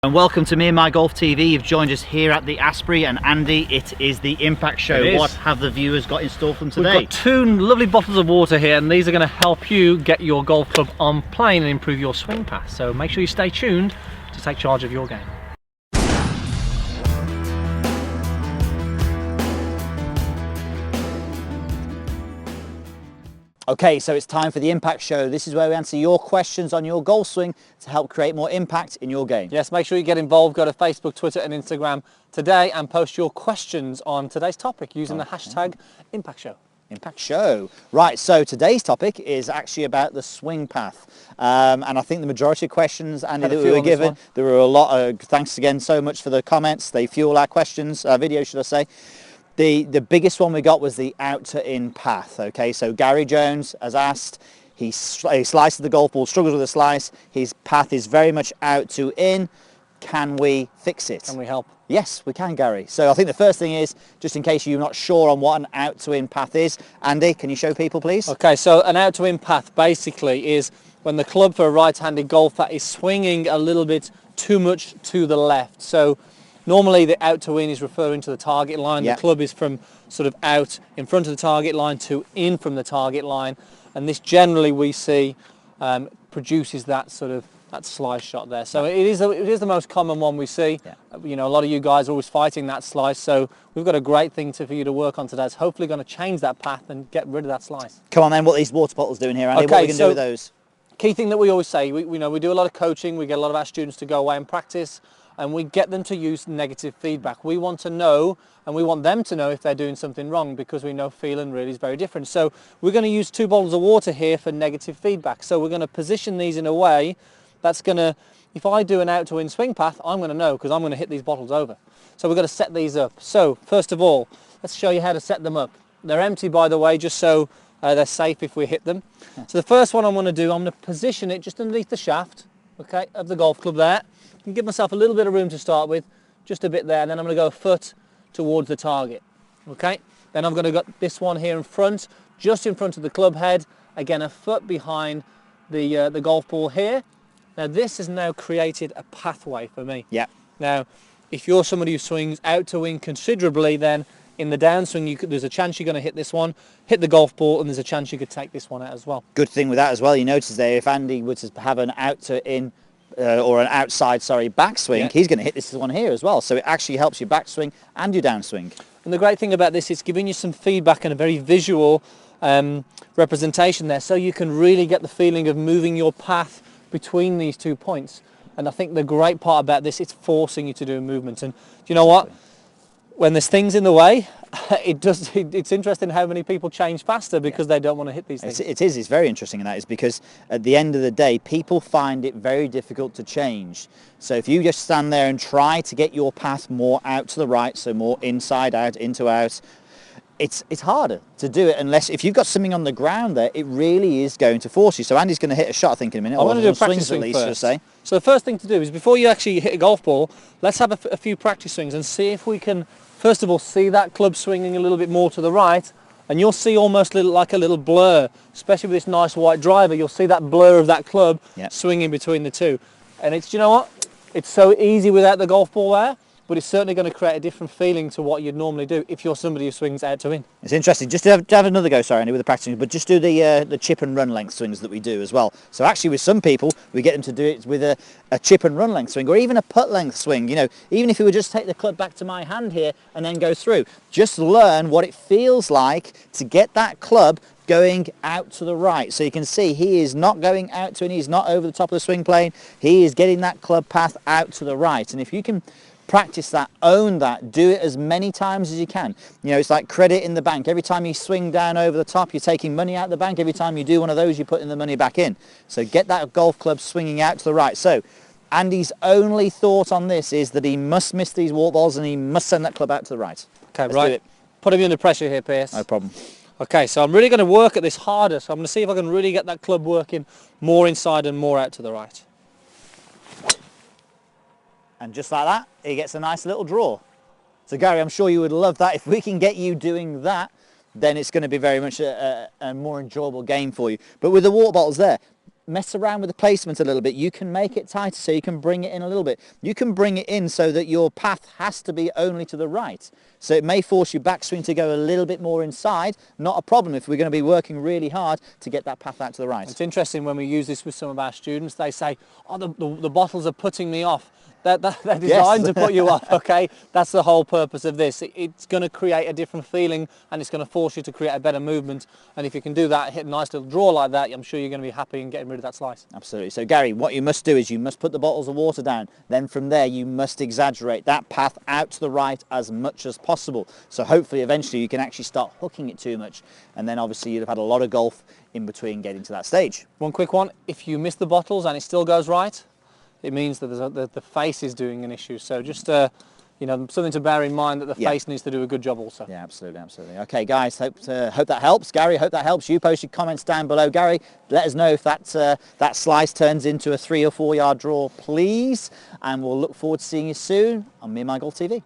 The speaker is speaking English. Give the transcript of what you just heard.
And welcome to Me and My Golf TV. You've joined us here at the Asprey, and Andy, it is the Impact Show. What have the viewers got in store for them today? We've got two lovely bottles of water here, and these are going to help you get your golf club on plane and improve your swing path. So make sure you stay tuned to take charge of your game. Okay, so it's time for the Impact Show. This is where we answer your questions on your golf swing to help create more impact in your game. Yes, make sure you get involved. Go to Facebook, Twitter and Instagram today and post your questions on today's topic using the hashtag Impact Show. Impact Show. Right, so today's topic is actually about the swing path. And I think the majority of questions, Andy, that we were given, there were a lot of, thanks again so much for the comments. They fuel our questions, video should I say. The biggest one we got was the out to in path. Okay, so Gary Jones has asked, he slices the golf ball, struggles with a slice, his path is very much out to in. Can we fix it? Can we help? Yes, we can, Gary. So I think the first thing is, just in case you're not sure on what an out to in path is, Andy, can you show people please? Okay, so an out to in path basically is when the club for a right-handed golfer is swinging a little bit too much to the left. So normally the out to in is referring to the target line. Yep. The club is from sort of out in front of the target line to in from the target line, and this generally we see produces that sort of that slice shot there. So it is the most common one we see. Yeah. You know, a lot of you guys are always fighting that slice, so we've got a great thing for you to work on today. It's hopefully going to change that path and get rid of that slice. Come on then, what are these water bottles doing here, Andy? Okay, what are we going to do with those? Key thing that we always say, we do a lot of coaching, we get a lot of our students to go away and practice, and we get them to use negative feedback. We want to know, and we want them to know if they're doing something wrong, because we know feeling really is very different. So we're going to use 2 bottles of water here for negative feedback. So we're going to position these in a way that's going to, if I do an out to in swing path, I'm going to know because I'm going to hit these bottles over. So we're going to set these up. So first of all, let's show you how to set them up. They're empty, by the way, just so they're safe if we hit them. So the first one I'm going to do, I'm going to position it just underneath the shaft, okay, of the golf club there. And give myself a little bit of room to start with, just a bit there, and then I'm going to go a foot towards the target. Okay, then I'm going to get this one here in front, just in front of the club head, again a foot behind the golf ball here. Now this has now created a pathway for me. Yeah. Now, if you're somebody who swings out to in considerably, then in the downswing there's a chance you're going to hit this one, hit the golf ball, and there's a chance you could take this one out as well. Good thing with that as well, you notice there, if Andy were to have an out to in or an outside, backswing, yeah, he's going to hit this one here as well. So it actually helps your backswing and your downswing. And the great thing about this is giving you some feedback and a very visual representation there, so you can really get the feeling of moving your path between these 2 points. And I think the great part about this, it's forcing you to do a movement. And do you know what? When there's things in the way, it's interesting how many people change faster because they don't want to hit these things. It's very interesting, and that is because at the end of the day, people find it very difficult to change. So if you just stand there and try to get your path more out to the right, so more inside out, into out, it's harder to do it unless, if you've got something on the ground there, it really is going to force you. So Andy's going to hit a shot, I think, in a minute. I want to do a practice swing first. Say. So the first thing to do is, before you actually hit a golf ball, let's have a few practice swings and see if we can, first of all, see that club swinging a little bit more to the right, and you'll see almost like a little blur, especially with this nice white driver. You'll see that blur of that club swinging between the two. And it's, you know what? It's so easy without the golf ball there, but it's certainly going to create a different feeling to what you'd normally do if you're somebody who swings out to in. It's interesting. Just to have another go, sorry, Andy, with the practicing, but just do the chip and run length swings that we do as well. So actually with some people, we get them to do it with a chip and run length swing, or even a putt length swing. You know, even if we would just take the club back to my hand here and then go through, just learn what it feels like to get that club going out to the right. So you can see he is not going out to in, he's not over the top of the swing plane, he is getting that club path out to the right. And if you can practice that, own that, do it as many times as you can. You know, it's like credit in the bank. Every time you swing down over the top, you're taking money out of the bank. Every time you do one of those, you're putting the money back in. So get that golf club swinging out to the right. So Andy's only thought on this is that he must miss these water balls and he must send that club out to the right. Okay, right. Put him under pressure here, Pierce. No problem. Okay, so I'm really going to work at this harder. So I'm going to see if I can really get that club working more inside and more out to the right. And just like that, he gets a nice little draw. So Gary, I'm sure you would love that. If we can get you doing that, then it's going to be very much a more enjoyable game for you. But with the water bottles there, mess around with the placement a little bit. You can make it tighter, so you can bring it in a little bit. You can bring it in so that your path has to be only to the right. So it may force your backswing to go a little bit more inside. Not a problem if we're going to be working really hard to get that path out to the right. It's interesting when we use this with some of our students, they say, oh, the bottles are putting me off. They're designed to put you off, okay? That's the whole purpose of this. It's going to create a different feeling, and it's going to force you to create a better movement. And if you can do that, hit a nice little draw like that, I'm sure you're going to be happy in getting rid of that slice. Absolutely. So Gary, what you must do is you must put the bottles of water down. Then from there, you must exaggerate that path out to the right as much as possible. So hopefully, eventually, you can actually start hooking it too much. And then obviously, you'd have had a lot of golf in between getting to that stage. One quick one, if you miss the bottles and it still goes right, it means that the face is doing an issue. So just you know, something to bear in mind, that the face needs to do a good job also. Yeah, absolutely, absolutely. Okay, guys, hope that helps. Gary, hope that helps. You post your comments down below. Gary, let us know if that slice turns into a 3 or 4 yard draw, please. And we'll look forward to seeing you soon on Me and My Golf TV.